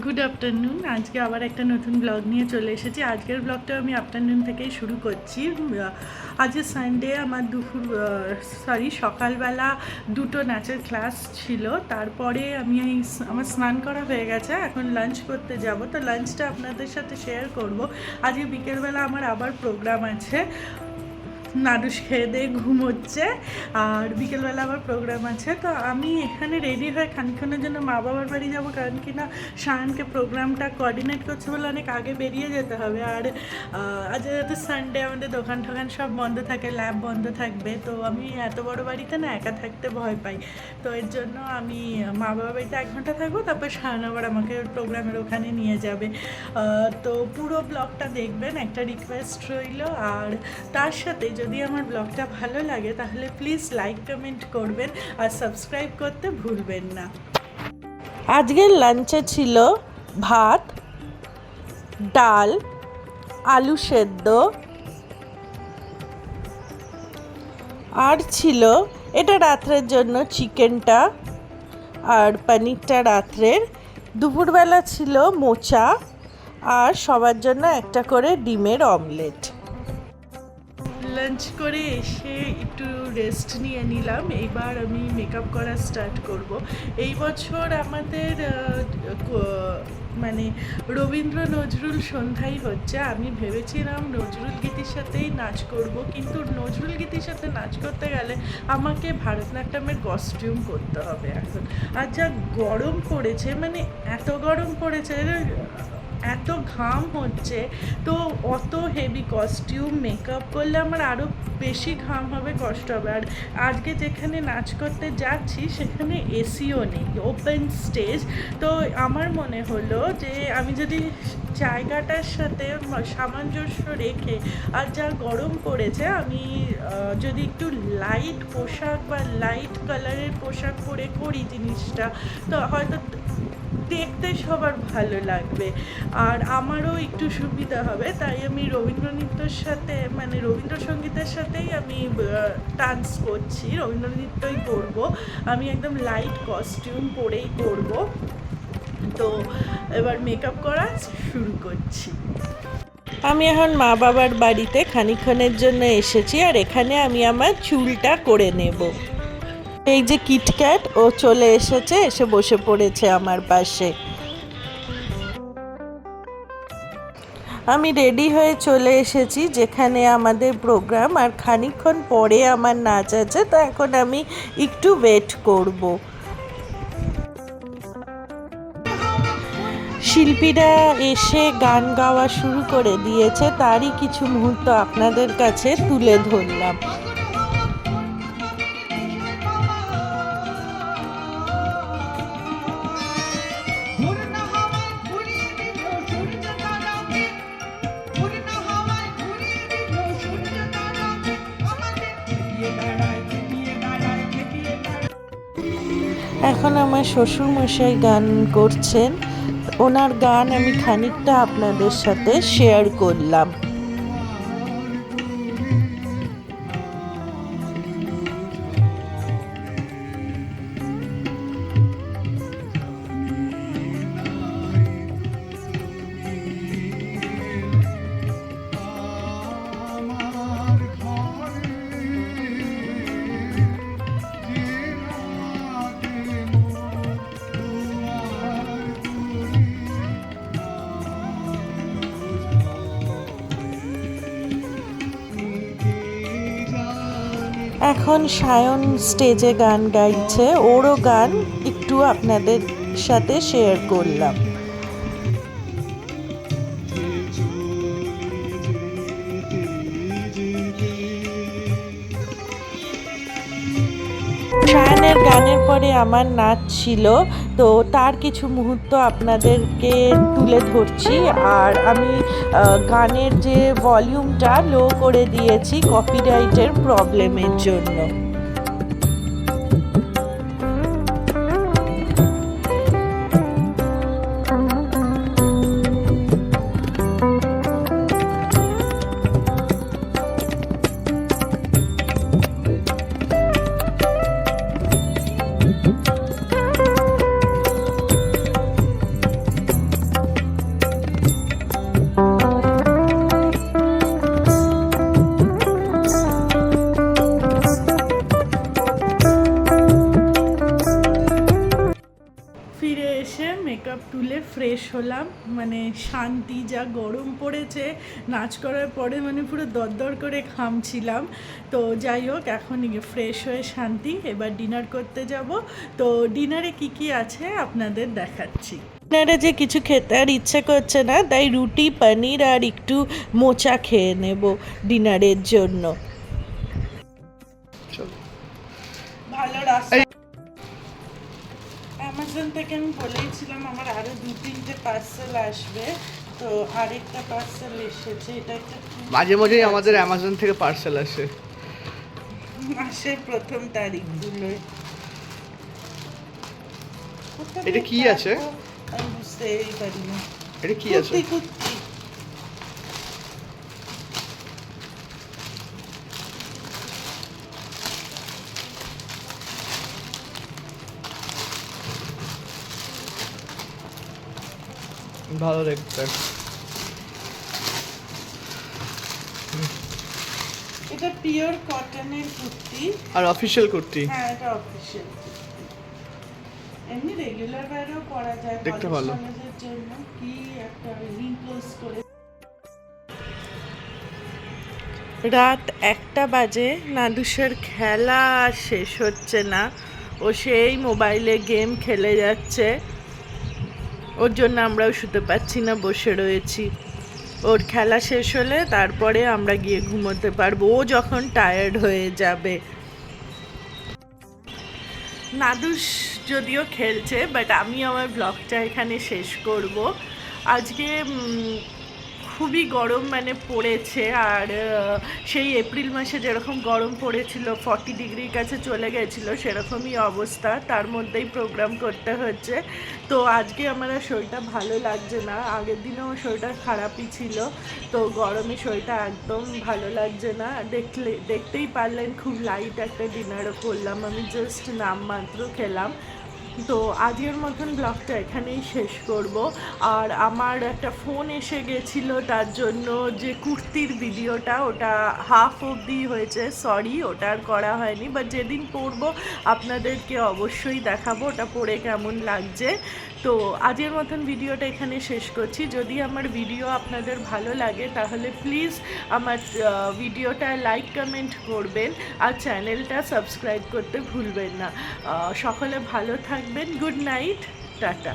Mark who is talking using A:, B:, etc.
A: Good afternoon. আজকে আবার একটা নতুন ব্লগ নিয়ে চলে এসেছি। আজকের ব্লগটা আমি আফটারনুন থেকেই শুরু করছি। আজকে সানডে, আমার সকালবেলা দুটো নাচের ক্লাস ছিল। তারপরে আমার স্নান করা হয়ে গেছে, এখন লাঞ্চ করতে যাব। তো লাঞ্চটা আপনাদের সাথে শেয়ার করব। আজকে বিকেলবেলা আমার আবার প্রোগ্রাম আছে। নাডুস খেয়ে দিয়ে ঘুমোচ্ছে, আর বিকেলবেলা আবার প্রোগ্রাম আছে। তো আমি এখানে রেডি হয়ে খানিক্ষণের জন্য মা বাবার বাড়ি যাবো, কারণ কি না সায়নকে প্রোগ্রামটা কোঅর্ডিনেট করছে বলে অনেক আগে বেরিয়ে যেতে হবে। আর আজ যেহেতু সানডে, আমাদের দোকান টোকান সব বন্ধ থাকে, ল্যাব বন্ধ থাকবে। তো আমি এত বড় বাড়িতে না একা থাকতে ভয় পাই। তো এর জন্য আমি মা বাবার বাড়িতে 1 ঘন্টা থাকবো, তারপর সায়ন আবার আমাকে প্রোগ্রামের ওখানে নিয়ে যাবে। তো পুরো ব্লগটা দেখবেন, একটা রিকোয়েস্ট রইল। আর তার সাথে যদি আমার ব্লগটা ভালো লাগে তাহলে প্লিজ লাইক কমেন্ট করবেন আর সাবস্ক্রাইব করতে ভুলবেন না। আজকের লাঞ্চে ছিল ভাত, ডাল, আলু সেদ্ধ, আর ছিল এটা রাত্রের জন্য চিকেনটা, আর পনিরটা রাত্রের। দুপুরবেলা ছিল মোচা, আর সবার জন্য একটা করে ডিমের অমলেট। লাঞ্চ করে এসে একটু রেস্ট নিয়ে নিলাম। এবার আমি মেকআপ করা স্টার্ট করব। এই বছর আমাদের মানে রবীন্দ্র নজরুল সন্ধ্যাই হচ্ছে। আমি ভেবেছিলাম নজরুল গীতির সাথেই নাচ করব, কিন্তু নজরুল গীতির সাথে নাচ করতে গেলে আমাকে ভারতনাট্যমের কস্টিউম করতে হবে এখন। আর যা গরম পড়েছে, মানে এত গরম পড়েছে, এত ঘাম হচ্ছে, তো অত হেভি কস্টিউম মেকআপ করলে আমার আরও বেশি ঘাম হবে, কষ্ট হবে। আর আজকে যেখানে নাচ করতে যাচ্ছি সেখানে এসিও নেই, ওপেন স্টেজ। তো আমার মনে হলো যে আমি যদি জায়গাটার সাথে সামঞ্জস্য রেখে, আর যা গরম পড়েছে, আমি যদি একটু লাইট পোশাক বা লাইট কালারের পোশাক পরে করি জিনিসটা, তো হয়তো দেখতে সবার ভালো লাগবে আর আমারও একটু সুবিধা হবে। তাই আমি রবীন্দ্রনৃত্যের সাথে, মানে রবীন্দ্রসঙ্গীতের সাথেই আমি ডান্স করছি, রবীন্দ্রনৃত্যই করব। আমি একদম লাইট কস্টিউম পরেই করব। তো এবার মেকআপ করা শুরু করছি। আমি এখন মা বাবার বাড়িতে খানিকক্ষণের জন্য এসেছি, আর এখানে আমি আমার চুলটা করে নেব। এই যে কিটক্যাট, ও চলে এসেছে, এসে বসে পড়েছে আমার পাশে। আমি রেডি হয়ে চলে এসেছি যেখানে আমাদের প্রোগ্রাম, আর খানিকক্ষণ পরে আমার নাচ আছে। তো এখন আমি একটু ওয়েট করব। শিল্পীরা এসে গান গাওয়া শুরু করে দিয়েছে, তারই কিছু মুহূর্ত আপনাদের কাছে তুলে ধরলাম। এখন আমার শ্বশুরমশাই গান করছেন, ওনার গান আমি খানিকটা আপনাদের সাথে শেয়ার করলাম। এখন সায়ন স্টেজে গান গাইছে, ওরও গান একটু আপনাদের সাথে শেয়ার করলাম। সায়নের গানের পরে আমার নাচ ছিল, তো তার কিছু মুহূর্ত আপনাদেরকে তুলে ধরছি। আর আমি গানের যে ভলিউমটা লো করে দিয়েছি কপিরাইটের প্রবলেমের জন্য। এসে মেকআপ তুলে ফ্রেশ হলাম, মানে শান্তি, যা গরম পড়েছে নাচ করার পরে মানে পুরো দরদর করে ঘামছিলাম। তো যাই হোক, এখন ফ্রেশ হয়ে শান্তি, এবার ডিনার করতে যাব। তো ডিনারে কি কি আছে আপনাদের দেখাচ্ছি। ডিনারে যে কিছু খেতে আর ইচ্ছে করছে না, তাই রুটি, পনির আর একটু মোচা খেয়ে নেব ডিনারের জন্য। ভালো রাস্তা। অ্যামাজন থেকে আমি বলেইছিলাম আমার আরও 2-3টে পার্সেল আসবে, তো আরেকটা পার্সেল এসেছে। এটা একটা
B: মাঝে মাঝেই আমাদের অ্যামাজন থেকে পার্সেল আসে,
A: মাসের প্রথম তারিখগুলোয়।
B: এটা কি আছে
A: আমি বুঝতেই পারি না।
B: এটা কি আছে?
A: কুর্তি।
B: ভালো দেখতে।
A: এটা পিওর কটনের কুর্তি
B: আর অফিশিয়াল কুর্তি।
A: হ্যাঁ, এটা অফিশিয়াল। এমনি রেগুলার বাইরেও পরা যায়,
B: দেখতে ভালো।
A: কলেজের জন্য কি একটা রিঙ্কলস করে। রাত 1টা বাজে, নাদুসের খেলা আর শেষ হচ্ছে না, ও সেই মোবাইলে গেম খেলে যাচ্ছে। ওর জন্য আমরাও শুতে পারছি না, বসে রয়েছি। ওর খেলা শেষ হলে তারপরে আমরা গিয়ে ঘুমোতে পারবো, ও যখন টায়ার্ড হয়ে যাবে। নাদুস যদিও খেলছে, বাট আমি আমার ব্লগটা এখানে শেষ করব। আজকে খুবই গরম মানে পড়েছে, আর সেই এপ্রিল মাসে যেরকম গরম পড়েছিল, 40 ডিগ্রির কাছে চলে গেছিলো, সেরকমই অবস্থা। তার মধ্যেই প্রোগ্রাম করতে হচ্ছে। তো আজকে আমার আর শরীরটা ভালো লাগছে না, আগের দিনেও শরীরটা খারাপই ছিল। তো গরমে শরীরটা একদম ভালো লাগছে না। দেখতেই পারলেন খুব লাইট একটা ডিনারও করলাম, আমি জাস্ট নামমাত্র খেলাম। তো আজকের মতন ব্লগটা এখানেই শেষ করব। আর আমার একটা ফোন এসে গেছিলো, তার জন্য যে কুর্তির ভিডিওটা ওটা হাফ অবধি হয়েছে, সরি, ওটা আর করা হয়নি। বাট যেদিন পরবো আপনাদেরকে অবশ্যই দেখাবো ওটা পরে কেমন লাগছে। তো আজকের মতন ভিডিওটা এখানে শেষ করছি। যদি আমার ভিডিও আপনাদের ভালো লাগে তাহলে প্লিজ আমার ভিডিওটা লাইক কমেন্ট করবেন, আর চ্যানেলটা সাবস্ক্রাইব করতে ভুলবেন না। সকলে ভালো থাকবেন। Good night, tata.